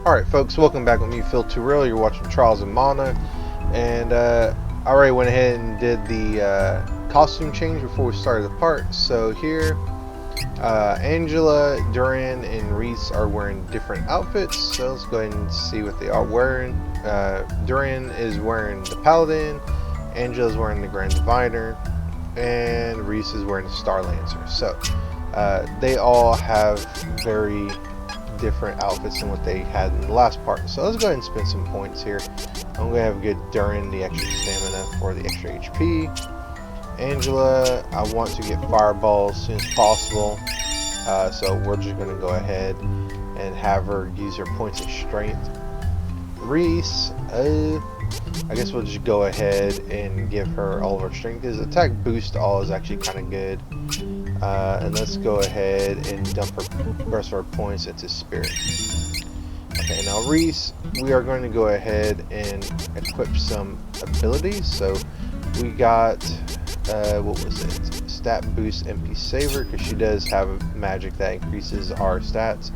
Alright folks, welcome back with me, Phil Turrell. You're watching Trials of Mana, and I already went ahead and did the costume change before we started the part. So here, Angela, Duran, and Reese are wearing different outfits, so let's go ahead and see what they are wearing. Duran is wearing the Paladin, Angela is wearing the Grand Diviner, and Reese is wearing the Star Lancer. So they all have very different outfits than what they had in the last part. So let's go ahead and spend some points here. I'm going to have a good Duran, the extra stamina for the extra HP. Angela, I want to get Fireball as soon as possible. So we're just going to go ahead and have her use her points of strength. Reese, I guess we'll just go ahead and give her all of her strength. His attack boost all is actually kind of good. And let's go ahead and dump the rest of our points into Spirit. Okay, now Reese, we are going to go ahead and equip some abilities. So we got, what was it? Stat boost MP Saver, because she does have magic that increases our stats.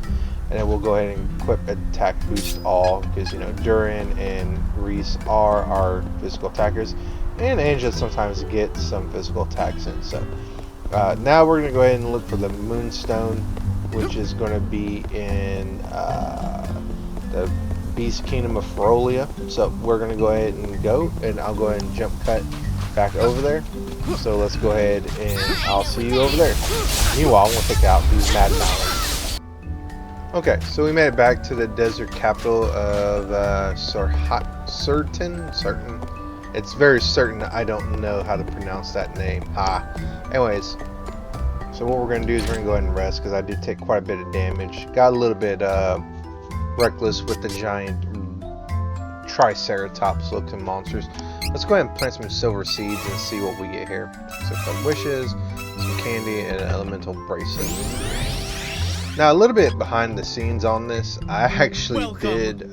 And then we'll go ahead and equip attack boost all, because you know Duran and Reese are our physical attackers, and Angela sometimes gets some physical attacks in. So now we're going to go ahead and look for the Moonstone, which is going to be in the Beastman Kingdom of Ferolia. So we're going to go ahead and go, and I'll go ahead and jump cut back over there. So let's go ahead and I'll see you over there. Meanwhile, I'm going to take out these Mad Mallards. Okay, so we made it back to the desert capital of certain. It's very certain I don't know how to pronounce that name. Anyways, so what we're going to do is we're going to go ahead and rest, because I did take quite a bit of damage. Got a little bit reckless with the giant Triceratops looking monsters. Let's go ahead and plant some silver seeds and see what we get here. So some wishes, some candy, and an elemental bracelet. Now, a little bit behind the scenes on this, I actually did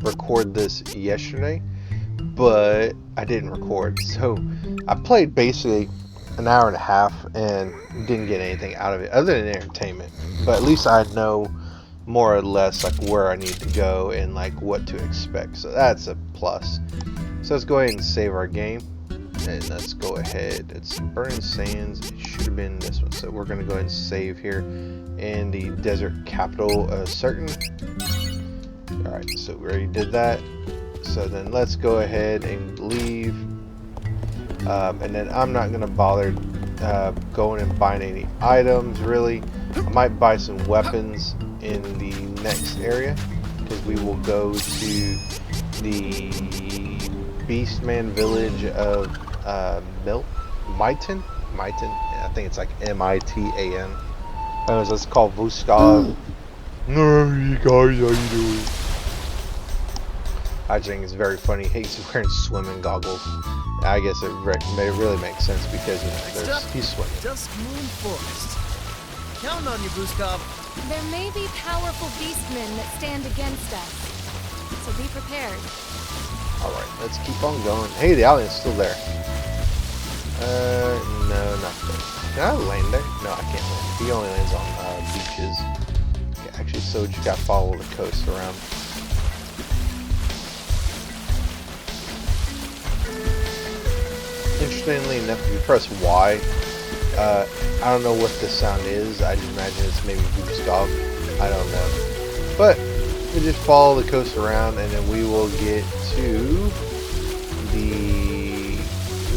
record this yesterday, but I didn't record. So I played basically an hour and a half and didn't get anything out of it other than entertainment. But at least I know more or less like where I need to go and like what to expect. So that's a plus. So let's go ahead and save our game. And let's go ahead. It's Burning Sands. It should have been this one. So we're going to go ahead and save here in the desert capital of certain. Alright, so we already did that. So then let's go ahead and leave. And then I'm not going to bother going and buying any items really. I might buy some weapons in the next area, because we will go to the Beastman village of Mitan. I think it's like M-I-T-A-N. Anyways, let's call Vuskov. No, you guys, how you doing? I think it's very funny. He's wearing swimming goggles. I guess it really makes sense, because you know, he's swimming. Duskmoon Forest. Counting on you, Vuskov. There may be powerful beastmen that stand against us, so be prepared. Alright, let's keep on going. Hey, the alien's still there. No, not there. Can I land there? No, I can't land. He only lands on beaches. Okay, actually, so just gotta follow the coast around. Interestingly enough, if you press Y, I don't know what this sound is. I just imagine it's maybe Duskov. I don't know. But we just follow the coast around, and then we will get to the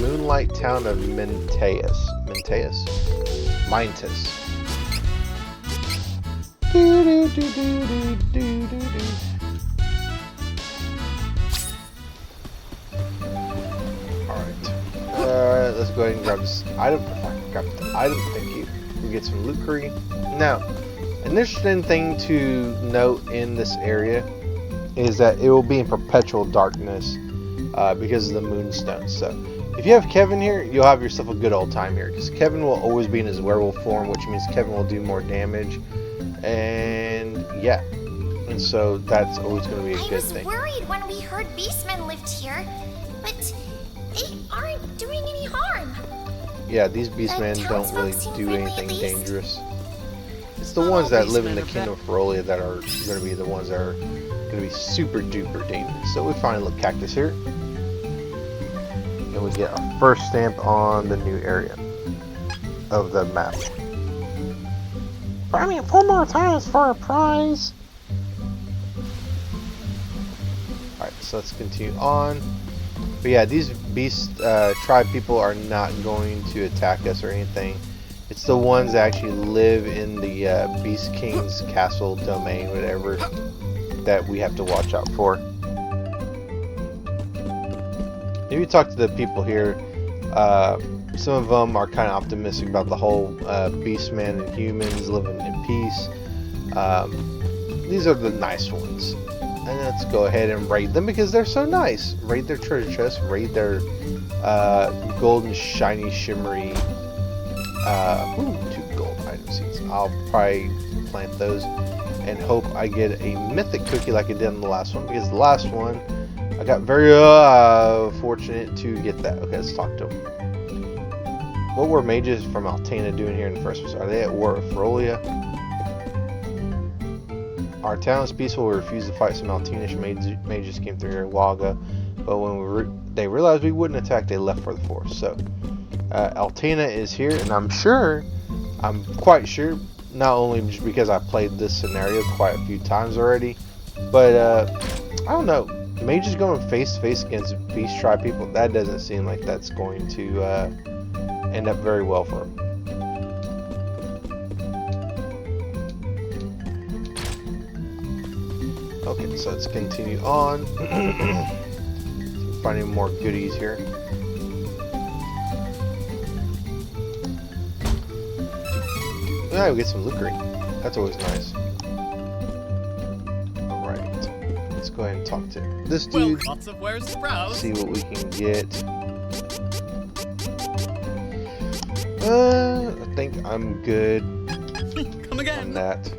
moonlight town of Mintus. Alright, let's go ahead and grab this item. Thank you. We get some loot curry. Now, an interesting thing to note in this area is that it will be in perpetual darkness because of the moonstone. So if you have Kevin here, you'll have yourself a good old time here, because Kevin will always be in his werewolf form, which means Kevin will do more damage. And yeah, and so that's always going to be a good thing. I was worried when we heard beastmen lived here, but they aren't doing any harm. Yeah, these beastmen don't really do anything dangerous. the Not ones all that live in beastmen the are Kingdom of Ferolia that are going to be the ones that are going to be super duper dangerous. So we find a little cactus here. And we get our first stamp on the new area of the map. I mean, 4 more times for a prize. Alright, so let's continue on. But yeah, these beast tribe people are not going to attack us or anything. It's the ones that actually live in the Beast King's castle domain, whatever, that we have to watch out for. If you talk to the people here, some of them are kind of optimistic about the whole Beastman and humans living in peace. These are the nice ones. And let's go ahead and raid them because they're so nice. Raid their treasure chests, raid their golden, shiny, shimmery 2 gold item seeds. I'll probably plant those and hope I get a mythic cookie like I did in the last one, because the last one I got very fortunate to get that. Okay, let's talk to them. What were mages from Altena doing here in the first place? Are they at war with Ferolia? Our town is peaceful. We refused to fight some Altenish mages came through here a while ago, but when they realized we wouldn't attack, they left for the forest. So Altena is here, and I'm quite sure, not only just because I played this scenario quite a few times already, but I don't know, mages going face to face against beast tribe people, that doesn't seem like that's going to end up very well for them. Okay, so let's continue on. Finding more goodies here. Yeah, we get some lucre. That's always nice. Alright. Let's go ahead and talk to this dude. Well, lots of wares to browse. See what we can get. I think I'm good Come again. on that.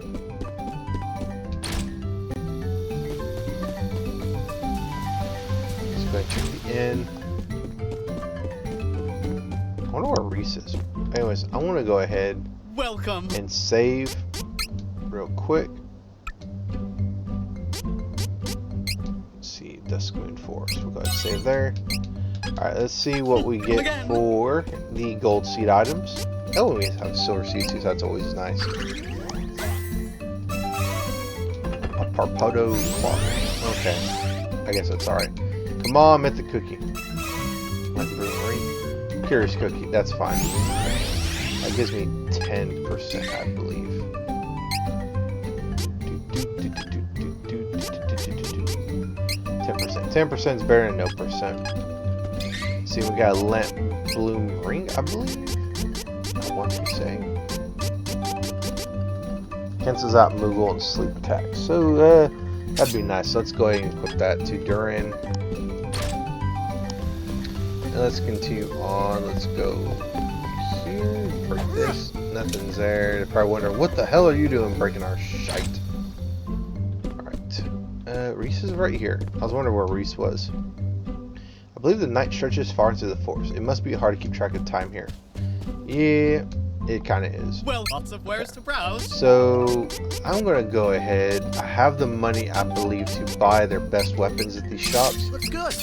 Let's go ahead and check the inn. I wonder where Reese is. Anyways, I want to go ahead Welcome. and save real quick. Let's see, Duskmoon Forest. We'll go ahead and save there. Alright, let's see what we get for the gold seed items. Oh, we have silver seeds too, so that's always nice. A Parpoto clock. Okay. I guess that's alright. Come on, mythic cookie. Curious cookie, that's fine. That gives me 10%, I believe. 10%. 10% is better than no percent. See, we got a lamp bloom ring, I believe. I want to say. Cancels out Moogle and sleep attack. So, that'd be nice. Let's go ahead and equip that to Durin. And let's continue on. Let's go here. Break this. Nothing's there. They're probably wondering, what the hell are you doing breaking our shite? Alright. Reese is right here. I was wondering where Reese was. I believe the night stretches far into the forest. It must be hard to keep track of time here. Yeah, it kind of is. Well, lots of wares to browse. So, I'm going to go ahead. I have the money, I believe, to buy their best weapons at these shops. Looks good.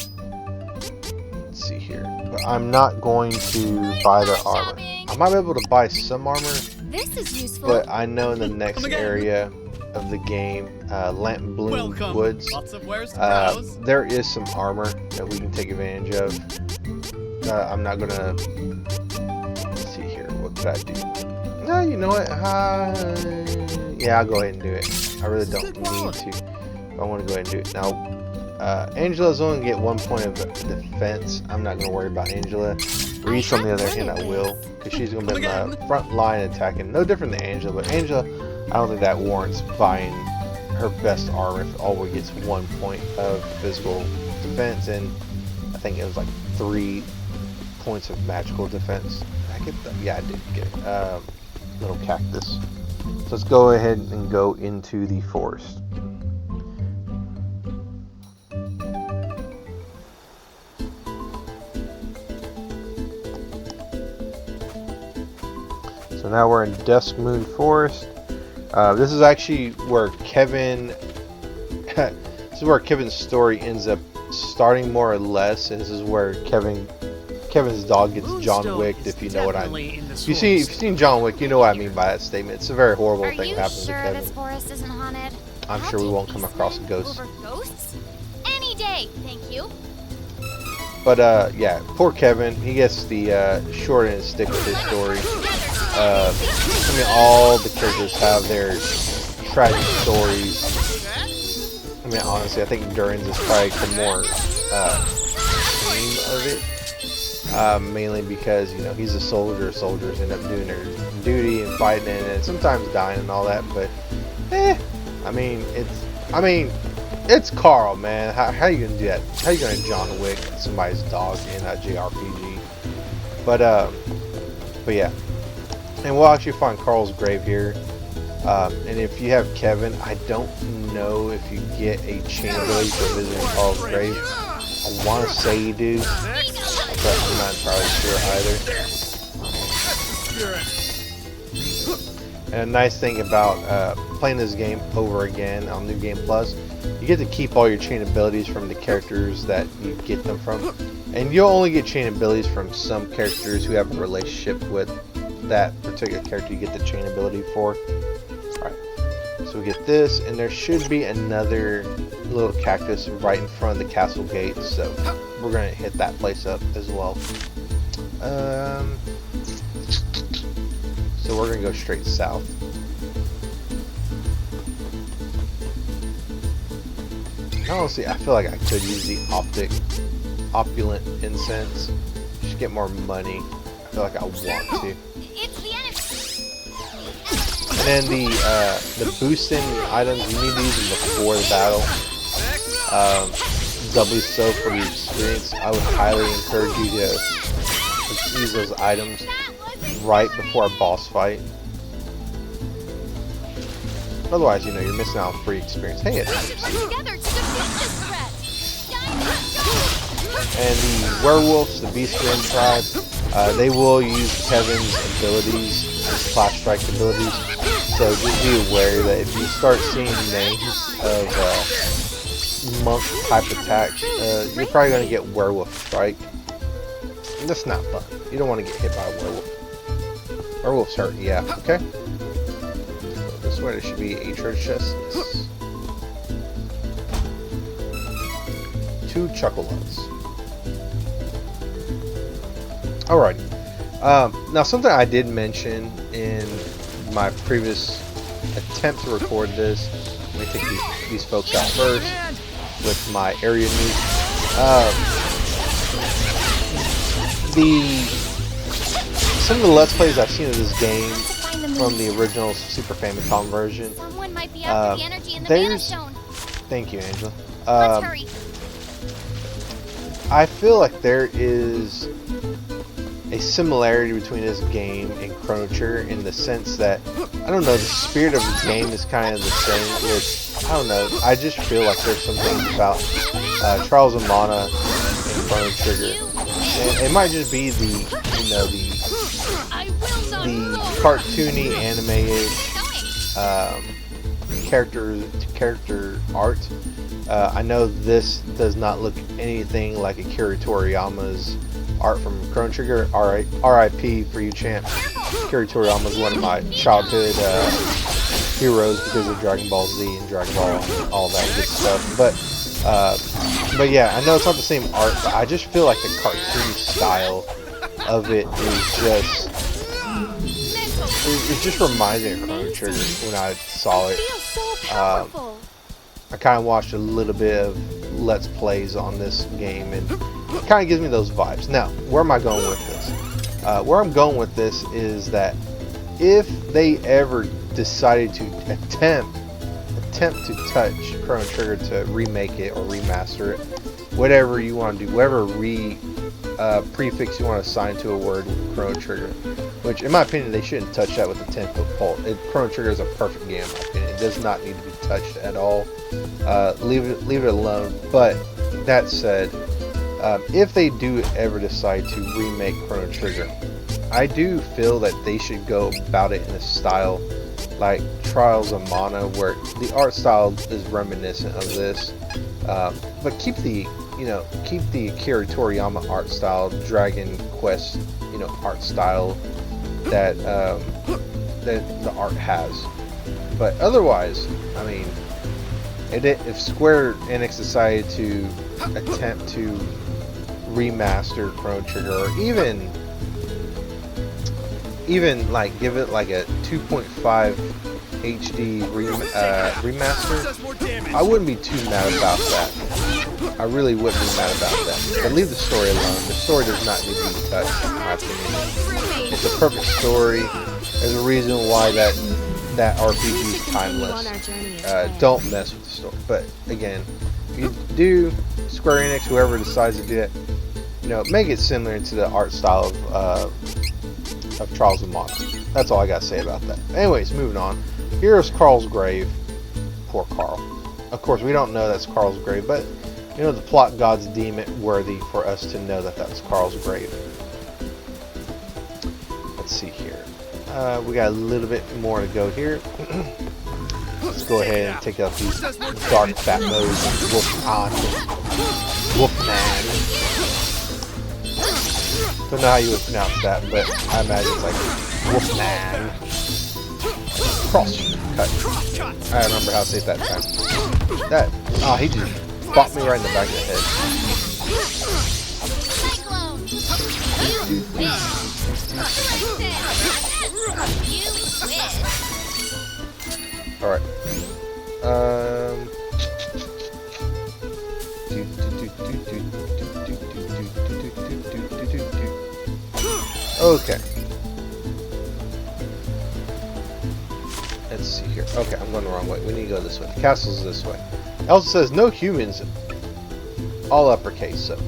Let's see here. But I'm not going to buy their armor. I might be able to buy some armor, This is useful. but I know in the next area of the game, Lamp Bloom Welcome. Woods, Lots of wares to browse. there is some armor that we can take advantage of. I'm not gonna. Let's see here. What could I do? No, you know what? Yeah, I'll go ahead and do it. I really don't need to. But I want to go ahead and do it now. Angela's only gonna get 1 point of defense. I'm not gonna worry about Angela. Reese, on the other hand, I will, because she's gonna be in the front line attacking. No different than Angela, but Angela, I don't think that warrants buying her best armor if Alwyn gets 1 point of physical defense, and I think it was like 3 points of magical defense. Did I get that? Yeah, I did get it. Little cactus. So let's go ahead and go into the forest. So now we're in Duskmoon Forest. This is actually where Kevin. This is where Kevin's story ends up starting, more or less, and this is where Kevin's dog gets John Wicked. If you know what I mean. If you've seen John Wick, you know what I mean by that statement. It's a very horrible thing that happens to Kevin. This forest isn't haunted? I'm sure we won't come across ghosts. Over ghosts? Any day, thank you. But yeah, poor Kevin. He gets the short end of the stick with his story. I mean, all the characters have their tragic stories. I mean, honestly, I think Durin's is probably the more theme of it. Mainly because, you know, he's a soldier. Soldiers end up doing their duty and fighting and sometimes dying and all that. But, I mean, it's Carl, man. How you gonna do that? How you gonna John Wick somebody's dog in a JRPG? But yeah. And we'll actually find Carl's grave here. And if you have Kevin, I don't know if you get a chain ability for visiting Carl's grave. I want to say you do, but I'm not entirely sure either. And a nice thing about playing this game over again on New Game Plus, you get to keep all your chain abilities from the characters that you get them from. And you'll only get chain abilities from some characters who have a relationship with that particular character you get the chain ability for. Alright, so we get this, and there should be another little cactus right in front of the castle gate, so we're going to hit that place up as well. So we're going to go straight south. Honestly, I feel like I could use the opulent incense. Just get more money. I feel like I want to. It's the enemy. And then the boosting items, you need to use them before the battle. Doubly so for the experience. I would highly encourage you to use those items right before a boss fight. Otherwise, you know, you're missing out on free experience. Hey, it And the werewolves, the Beastman tribe, they will use Kevin's abilities, his Flash Strike abilities. So just be aware that if you start seeing names of monk type attacks, you're probably going to get Werewolf Strike. And that's not fun. You don't want to get hit by a werewolf. Werewolves hurt, yeah, okay. So this way there should be a treasure chest. Yes. 2 Chuckle-Nuts. Alrighty. Now something I did mention in my previous attempt to record this. Let me take these folks out first with my area news. Some of the Let's Plays I've seen of this game from the original Super Famicom version. Someone might be after the energy in the Mana Stone. Thank you, Angela. Let's hurry. I feel like there is a similarity between this game and Chrono Trigger in the sense that, I don't know, the spirit of the game is kind of the same. With, I don't know, I just feel like there's some things about Trials of Mana and Chrono Trigger. And it might just be the, you know, the cartoony, anime-ish character art. I know this does not look anything like Akira Toriyama's art from Chrono Trigger. R.I.P. for you, champ. Akira Toriyama is one of my childhood heroes because of Dragon Ball Z and Dragon Ball and all that good stuff. But yeah, I know it's not the same art, but I just feel like the cartoon style of it is just... It just reminds me of Chrono Trigger when I saw it. I kind of watched a little bit of Let's Plays on this game, and it kind of gives me those vibes. Now, where am I going with this? Where I'm going with this is that if they ever decided to attempt to touch Chrono Trigger to remake it or remaster it, whatever you want to do, whatever prefix you want to assign to a word with Chrono Trigger, which in my opinion they shouldn't touch that with a 10-foot pole. Chrono Trigger is a perfect game in my opinion. It does not need to be touched at all. Leave it alone. But that said, if they do ever decide to remake Chrono Trigger, I do feel that they should go about it in a style like Trials of Mana, where the art style is reminiscent of this, but keep the Akira Toriyama art style, Dragon Quest, art style that that the art has. But otherwise, I mean, if Square Enix decided to attempt to remaster Chrono Trigger, or even like give it like a 2.5 HD remaster, I wouldn't be too mad about that. I really wouldn't be mad about that. But leave the story alone. The story does not need to be touched, in my opinion. It's a perfect story. There's a reason why that RPG is timeless. Don't mess with the story. But again, if you do, Square Enix, whoever decides to do it, make it similar to the art style of Trials of Mana. That's all I gotta say about that. Anyways, moving on. Here's Carl's grave. Poor Carl. Of course, we don't know that's Carl's grave, but the plot gods deem it worthy for us to know that was Carl's grave. Let's see here. We got a little bit more to go here. Let's go ahead and take out these dark fat modes and Wolfman. Don't know how you would pronounce that, but I imagine it's like Wolfman. Cross cut. I remember how to say it that time. He just bopped me right in the back of the head. Alright. Okay. Let's see here. Okay, I'm going the wrong way. We need to go this way. The castle's this way. It also says no humans. All uppercase. So,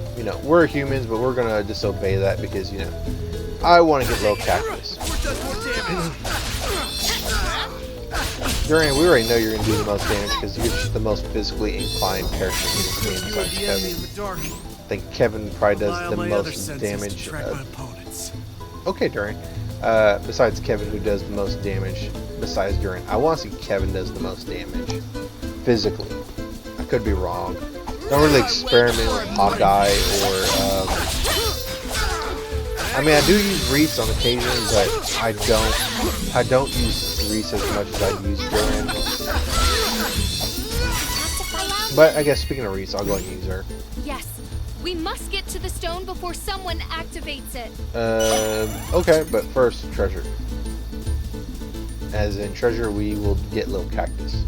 we're humans, but we're going to disobey that because, I want to get low cactus. Durian, we already know you're going to do the most damage because you're just the most physically inclined character in this game besides Kevin. I think Kevin probably does the most damage. Okay, Durian. Besides Kevin, who does the most damage besides Durian. I want to see Kevin does the most damage physically. I could be wrong. Don't really experiment with Hawkeye or I mean, I do use Reese on occasion, but I don't use Reese as much as I use Durian. But I guess speaking of Reese, I'll go ahead and use her. Yes, we must get to the stone before someone activates it. Okay, but first, treasure. As in treasure, we will get little cactus.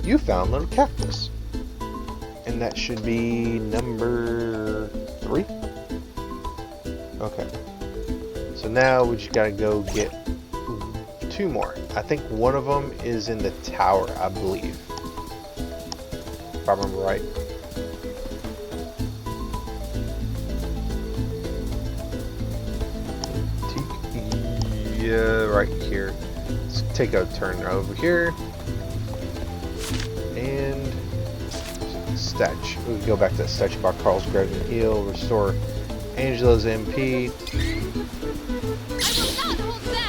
You found little cactus. And that should be number 3? Okay. So now we just gotta go get 2 more. I think one of them is in the tower, I believe. If I remember right. Yeah, right here. Let's take a turn over here. And statue. We can go back to that statue about Carl's grave and heal. Restore Angela's MP.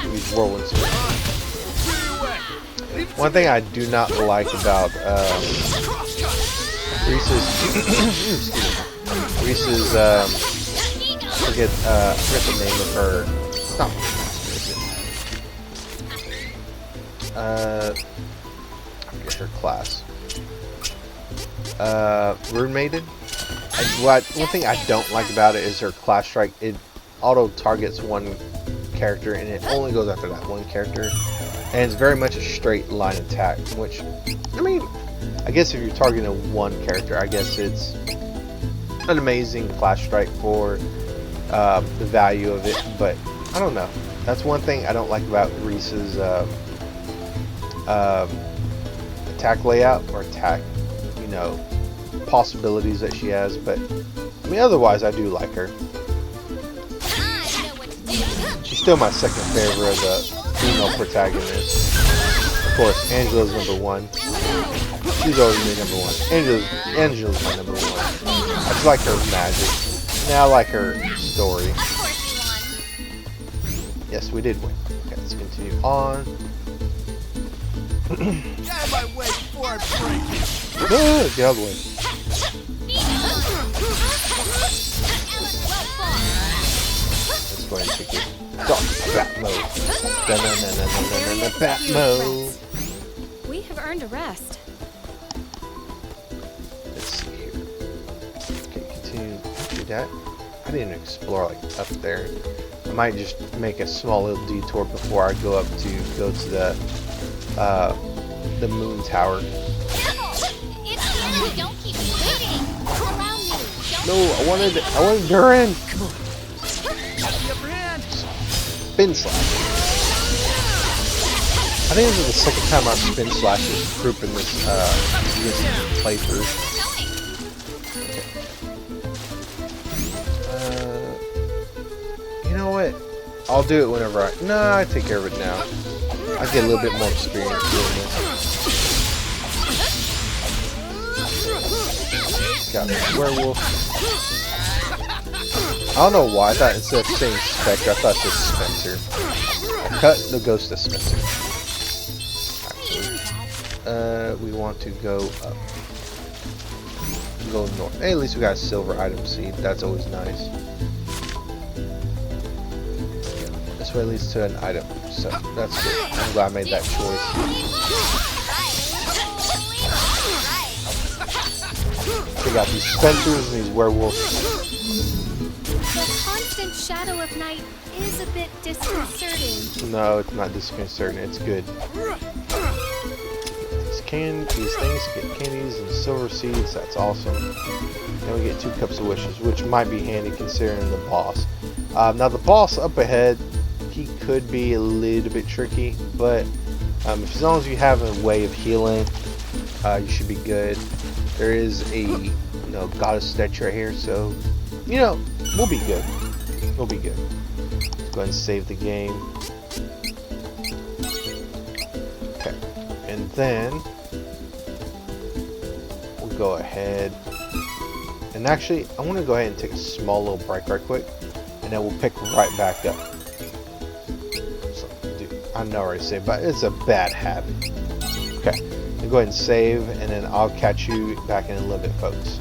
Use whirlwind sword. One thing I do not like about Reese's I forget the name of her. Not I forget her class. Rune Maiden. One thing I don't like about it is her class strike. It auto targets one character and it only goes after that one character. And it's very much a straight line attack, which, I mean, I guess if you're targeting one character, I guess it's an amazing class strike for the value of it, but I don't know. That's one thing I don't like about Reese's attack layout, or attack, possibilities that she has, but I mean, otherwise I do like her. She's still my second favorite of the female protagonist. Of course, Angela's number 1. She's always my number 1. Angela's my number 1. I just like her magic. Now I like her story. Yes, we did win. Okay, let's continue on. Get out of my way before I break you. Get out of the way. Let's go ahead and take it. Dark bat mode. Bat mode. We have earned a rest. Let's see here. Okay, continue to do that. I didn't explore like up there. I might just make a small little detour before I go up to go to the moon tower. It's you. Don't keep moving. Around me. No, I wanted Durin. Got the upper hand. Spin slash. I think this is the second time I've spin slashed this group in this playthrough. You know what? I'll do it whenever I take care of it now. I get a little bit more experience doing this. Got me werewolf. I don't know why I thought instead of saying Spectre, I thought it said Spencer. I cut the ghost of Spencer. We want to go up. Go north. Hey, at least we got a silver item seed. That's always nice. This way leads to an item. So that's good. I'm glad I made that choice. We got these Spencers and these werewolves. The constant shadow of night is a bit disconcerting. No, it's not disconcerting. It's good. These things get candies and silver seeds. That's awesome. And we get 2 cups of wishes, which might be handy considering the boss. Now the boss up ahead, he could be a little bit tricky, but as long as you have a way of healing, you should be good. There is a goddess statue right here, so we'll be good. We'll be good. Let's go ahead and save the game. Okay, and then we'll go ahead and actually I want to go ahead and take a small little break right quick, and then we'll pick right back up. So, dude, I know I already saved, but it's a bad habit. Okay, I'll go ahead and save, and then I'll catch you back in a little bit, folks.